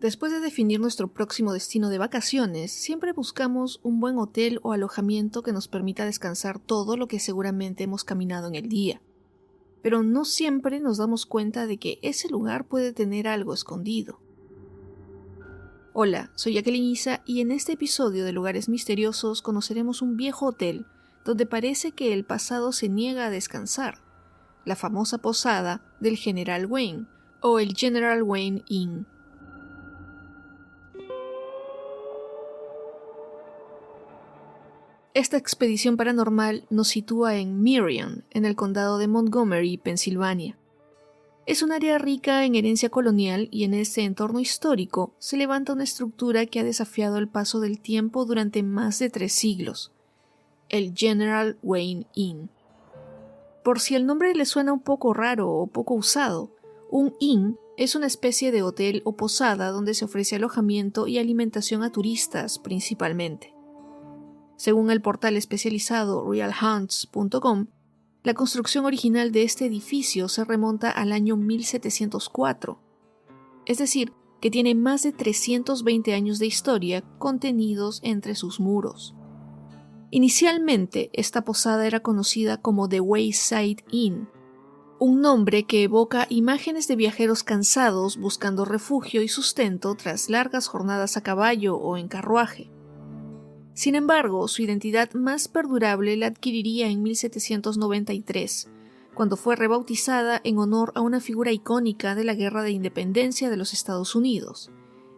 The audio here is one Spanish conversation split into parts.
Después de definir nuestro próximo destino de vacaciones, siempre buscamos un buen hotel o alojamiento que nos permita descansar todo lo que seguramente hemos caminado en el día. Pero no siempre nos damos cuenta de que ese lugar puede tener algo escondido. Hola, soy Jacqueline Isa y en este episodio de Lugares Misteriosos conoceremos un viejo hotel donde parece que el pasado se niega a descansar, la famosa posada del General Wayne o el General Wayne Inn. Esta expedición paranormal nos sitúa en Merion, en el condado de Montgomery, Pensilvania. Es un área rica en herencia colonial y en este entorno histórico se levanta una estructura que ha desafiado el paso del tiempo durante más de 3 siglos, el General Wayne Inn. Por si el nombre le suena un poco raro o poco usado, un inn es una especie de hotel o posada donde se ofrece alojamiento y alimentación a turistas principalmente. Según el portal especializado realhunts.com, la construcción original de este edificio se remonta al año 1704, es decir, que tiene más de 320 años de historia contenidos entre sus muros. Inicialmente, esta posada era conocida como The Wayside Inn, un nombre que evoca imágenes de viajeros cansados buscando refugio y sustento tras largas jornadas a caballo o en carruaje. Sin embargo, su identidad más perdurable la adquiriría en 1793, cuando fue rebautizada en honor a una figura icónica de la Guerra de Independencia de los Estados Unidos,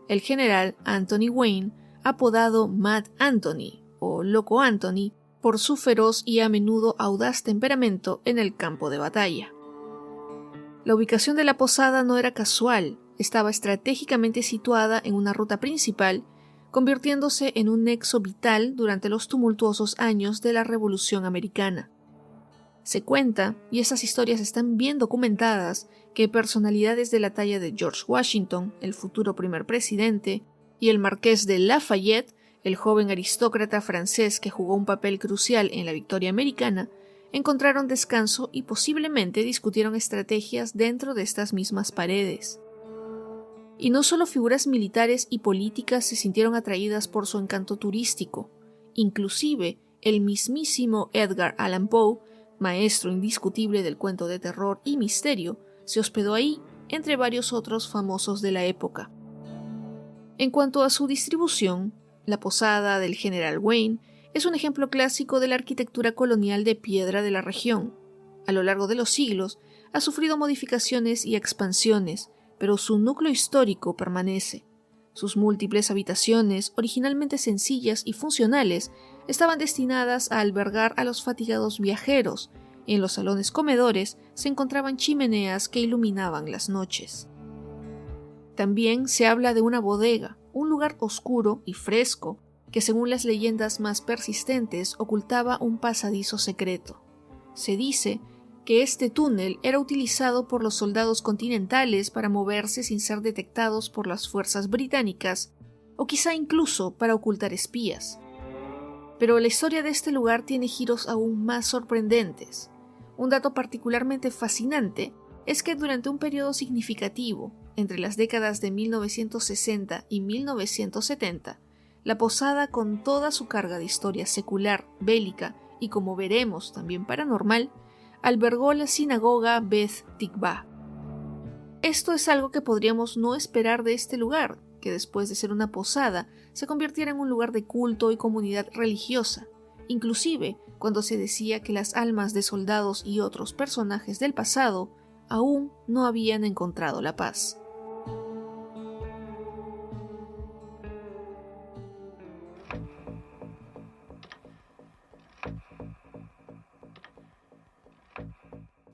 el general Anthony Wayne, apodado Mad Anthony o Loco Anthony, por su feroz y a menudo audaz temperamento en el campo de batalla. La ubicación de la posada no era casual, estaba estratégicamente situada en una ruta principal, convirtiéndose en un nexo vital durante los tumultuosos años de la Revolución Americana. Se cuenta, y esas historias están bien documentadas, que personalidades de la talla de George Washington, el futuro primer presidente, y el marqués de Lafayette, el joven aristócrata francés que jugó un papel crucial en la victoria americana, encontraron descanso y posiblemente discutieron estrategias dentro de estas mismas paredes. Y no solo figuras militares y políticas se sintieron atraídas por su encanto turístico, inclusive el mismísimo Edgar Allan Poe, maestro indiscutible del cuento de terror y misterio, se hospedó ahí, entre varios otros famosos de la época. En cuanto a su distribución, la posada del General Wayne es un ejemplo clásico de la arquitectura colonial de piedra de la región. A lo largo de los siglos, ha sufrido modificaciones y expansiones, pero su núcleo histórico permanece. Sus múltiples habitaciones, originalmente sencillas y funcionales, estaban destinadas a albergar a los fatigados viajeros, y en los salones comedores se encontraban chimeneas que iluminaban las noches. También se habla de una bodega, un lugar oscuro y fresco, que según las leyendas más persistentes ocultaba un pasadizo secreto. Se dice que este túnel era utilizado por los soldados continentales para moverse sin ser detectados por las fuerzas británicas, o quizá incluso para ocultar espías. Pero la historia de este lugar tiene giros aún más sorprendentes. Un dato particularmente fascinante es que durante un periodo significativo, entre las décadas de 1960 y 1970, la posada, con toda su carga de historia secular, bélica y, como veremos, también paranormal, albergó la sinagoga Beth Tikvah. Esto es algo que podríamos no esperar de este lugar, que después de ser una posada, se convirtiera en un lugar de culto y comunidad religiosa, inclusive cuando se decía que las almas de soldados y otros personajes del pasado aún no habían encontrado la paz.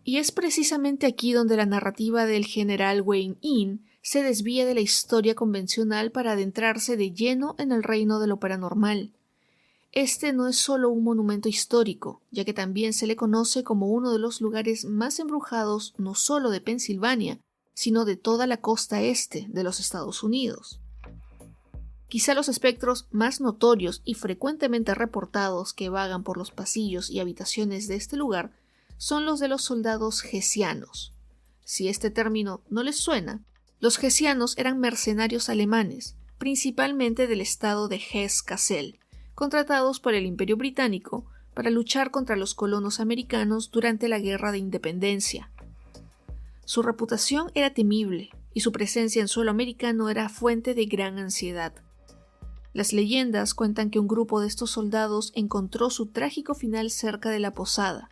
Y es precisamente aquí donde la narrativa del General Wayne Inn se desvía de la historia convencional para adentrarse de lleno en el reino de lo paranormal. Este no es solo un monumento histórico, ya que también se le conoce como uno de los lugares más embrujados no solo de Pensilvania, sino de toda la costa este de los Estados Unidos. Quizá los espectros más notorios y frecuentemente reportados que vagan por los pasillos y habitaciones de este lugar son los de los soldados hessianos. Si este término no les suena, Los hessianos eran mercenarios alemanes, principalmente del estado de Hesse-Kassel, contratados por el Imperio Británico para luchar contra los colonos americanos durante la Guerra de Independencia. Su reputación era temible y su presencia en suelo americano era fuente de gran ansiedad. Las leyendas cuentan que un grupo de estos soldados encontró su trágico final cerca de la posada,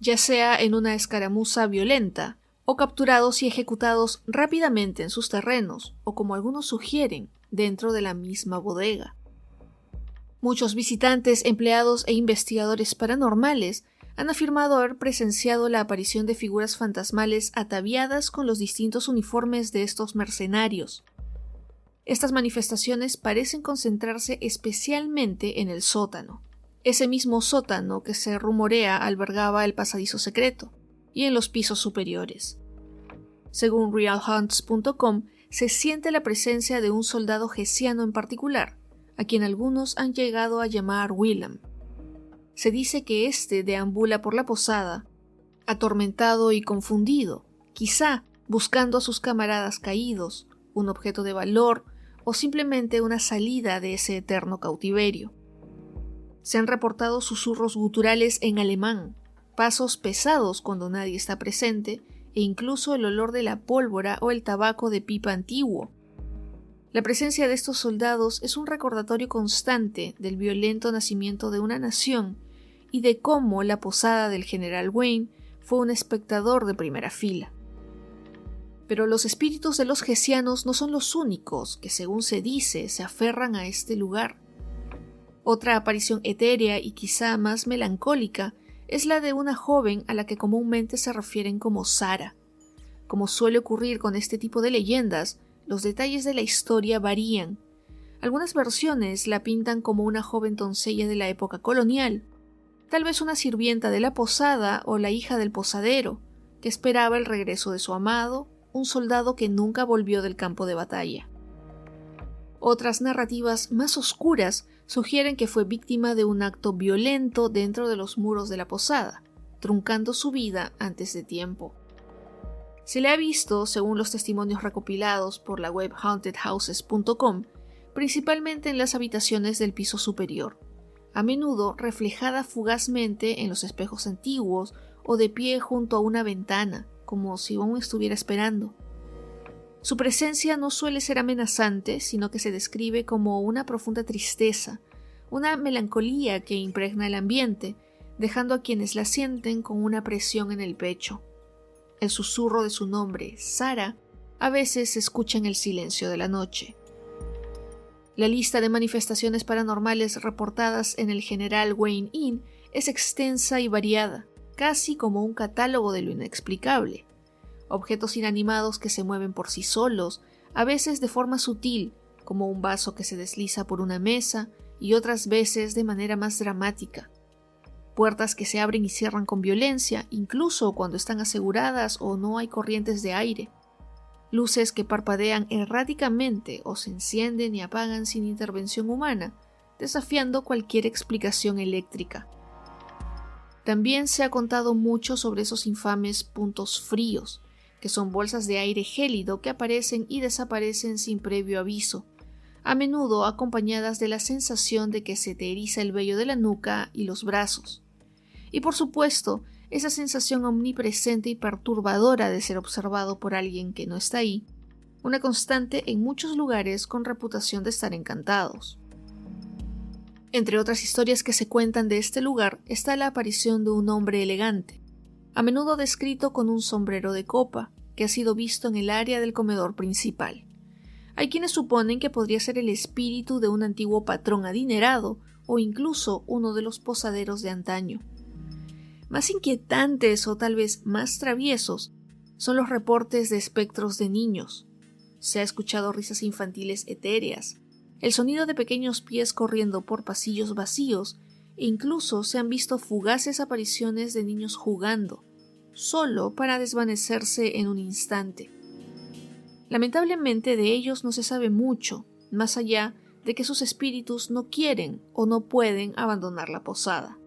ya sea en una escaramuza violenta o capturados y ejecutados rápidamente en sus terrenos, o como algunos sugieren, dentro de la misma bodega. Muchos visitantes, empleados e investigadores paranormales han afirmado haber presenciado la aparición de figuras fantasmales ataviadas con los distintos uniformes de estos mercenarios. Estas manifestaciones parecen concentrarse especialmente en el sótano, ese mismo sótano que se rumorea albergaba el pasadizo secreto, y en los pisos superiores. Según realhunts.com, se siente la presencia de un soldado hessiano en particular, a quien algunos han llegado a llamar Willem. Se dice que éste deambula por la posada, atormentado y confundido, quizá buscando a sus camaradas caídos, un objeto de valor o simplemente una salida de ese eterno cautiverio. Se han reportado susurros guturales en alemán, pasos pesados cuando nadie está presente e incluso el olor de la pólvora o el tabaco de pipa antiguo. La presencia de estos soldados es un recordatorio constante del violento nacimiento de una nación y de cómo la posada del general Wayne fue un espectador de primera fila. Pero los espíritus de los hessianos no son los únicos que, según se dice, se aferran a este lugar. Otra aparición etérea y quizá más melancólica es la de una joven a la que comúnmente se refieren como Sara. Como suele ocurrir con este tipo de leyendas, los detalles de la historia varían. Algunas versiones la pintan como una joven doncella de la época colonial, tal vez una sirvienta de la posada o la hija del posadero, que esperaba el regreso de su amado, un soldado que nunca volvió del campo de batalla. Otras narrativas más oscuras sugieren que fue víctima de un acto violento dentro de los muros de la posada, truncando su vida antes de tiempo. Se le ha visto, según los testimonios recopilados por la web hauntedhouses.com, principalmente en las habitaciones del piso superior, a menudo reflejada fugazmente en los espejos antiguos o de pie junto a una ventana, como si aún estuviera esperando. Su presencia no suele ser amenazante, sino que se describe como una profunda tristeza, una melancolía que impregna el ambiente, dejando a quienes la sienten con una presión en el pecho. El susurro de su nombre, Sara, a veces se escucha en el silencio de la noche. La lista de manifestaciones paranormales reportadas en el General Wayne Inn es extensa y variada, casi como un catálogo de lo inexplicable. Objetos inanimados que se mueven por sí solos, a veces de forma sutil, como un vaso que se desliza por una mesa, y otras veces de manera más dramática. Puertas que se abren y cierran con violencia, incluso cuando están aseguradas o no hay corrientes de aire. Luces que parpadean erráticamente o se encienden y apagan sin intervención humana, desafiando cualquier explicación eléctrica. También se ha contado mucho sobre esos infames puntos fríos, que son bolsas de aire gélido que aparecen y desaparecen sin previo aviso, a menudo acompañadas de la sensación de que se te eriza el vello de la nuca y los brazos. Y por supuesto, esa sensación omnipresente y perturbadora de ser observado por alguien que no está ahí, una constante en muchos lugares con reputación de estar encantados. Entre otras historias que se cuentan de este lugar está la aparición de un hombre elegante, a menudo descrito con un sombrero de copa, que ha sido visto en el área del comedor principal. Hay quienes suponen que podría ser el espíritu de un antiguo patrón adinerado o incluso uno de los posaderos de antaño. Más inquietantes o tal vez más traviesos son los reportes de espectros de niños. Se ha escuchado risas infantiles etéreas, el sonido de pequeños pies corriendo por pasillos vacíos e incluso se han visto fugaces apariciones de niños jugando, solo para desvanecerse en un instante. Lamentablemente de ellos no se sabe mucho, más allá de que sus espíritus no quieren o no pueden abandonar la posada.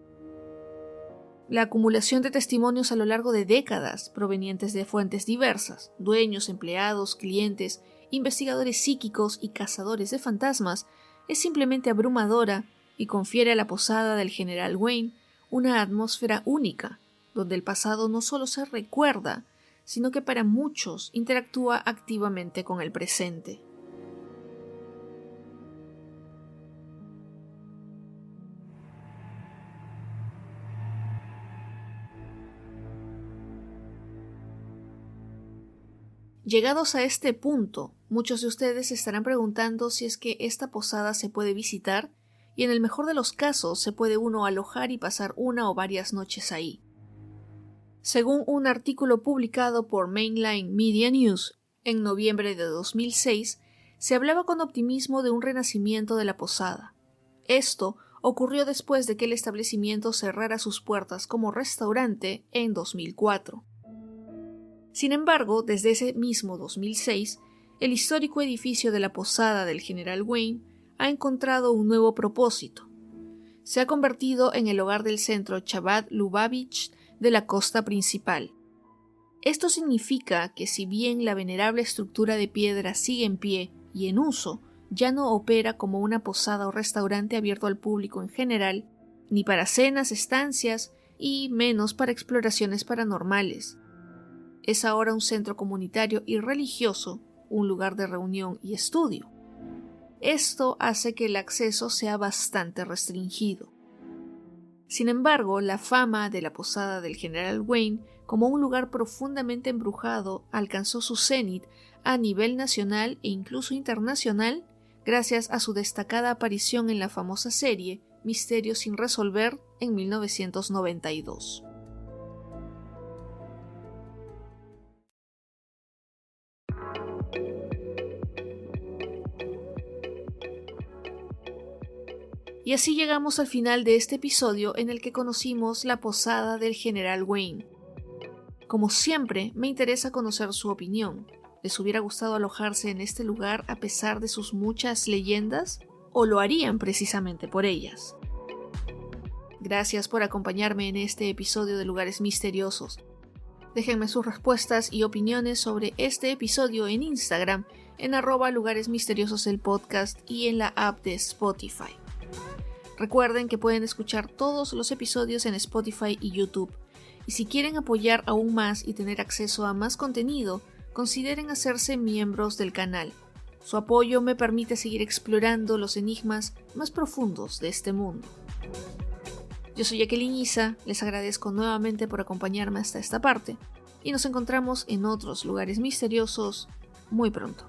La acumulación de testimonios a lo largo de décadas, provenientes de fuentes diversas, dueños, empleados, clientes, investigadores psíquicos y cazadores de fantasmas, es simplemente abrumadora y confiere a la posada del General Wayne una atmósfera única, donde el pasado no solo se recuerda, sino que para muchos interactúa activamente con el presente. Llegados a este punto, muchos de ustedes se estarán preguntando si es que esta posada se puede visitar y en el mejor de los casos se puede uno alojar y pasar una o varias noches ahí. Según un artículo publicado por Mainline Media News en noviembre de 2006, se hablaba con optimismo de un renacimiento de la posada. Esto ocurrió después de que el establecimiento cerrara sus puertas como restaurante en 2004. Sin embargo, desde ese mismo 2006, el histórico edificio de la posada del General Wayne ha encontrado un nuevo propósito. Se ha convertido en el hogar del centro Chabad Lubavitch de la costa principal. Esto significa que si bien la venerable estructura de piedra sigue en pie y en uso, ya no opera como una posada o restaurante abierto al público en general, ni para cenas, estancias y menos para exploraciones paranormales. Es ahora un centro comunitario y religioso, un lugar de reunión y estudio. Esto hace que el acceso sea bastante restringido. Sin embargo, la fama de la posada del General Wayne como un lugar profundamente embrujado alcanzó su cenit a nivel nacional e incluso internacional gracias a su destacada aparición en la famosa serie Misterios sin resolver en 1992. Y así llegamos al final de este episodio en el que conocimos la posada del General Wayne. Como siempre, me interesa conocer su opinión. ¿Les hubiera gustado alojarse en este lugar a pesar de sus muchas leyendas? ¿O lo harían precisamente por ellas? Gracias por acompañarme en este episodio de Lugares Misteriosos. Déjenme sus respuestas y opiniones sobre este episodio en Instagram, en @lugaresmisteriososelpodcast y en la app de Spotify. Recuerden que pueden escuchar todos los episodios en Spotify y YouTube. Y si quieren apoyar aún más y tener acceso a más contenido, consideren hacerse miembros del canal. Su apoyo me permite seguir explorando los enigmas más profundos de este mundo. Yo soy Jacqueline Isa, les agradezco nuevamente por acompañarme hasta esta parte y nos encontramos en otros lugares misteriosos muy pronto.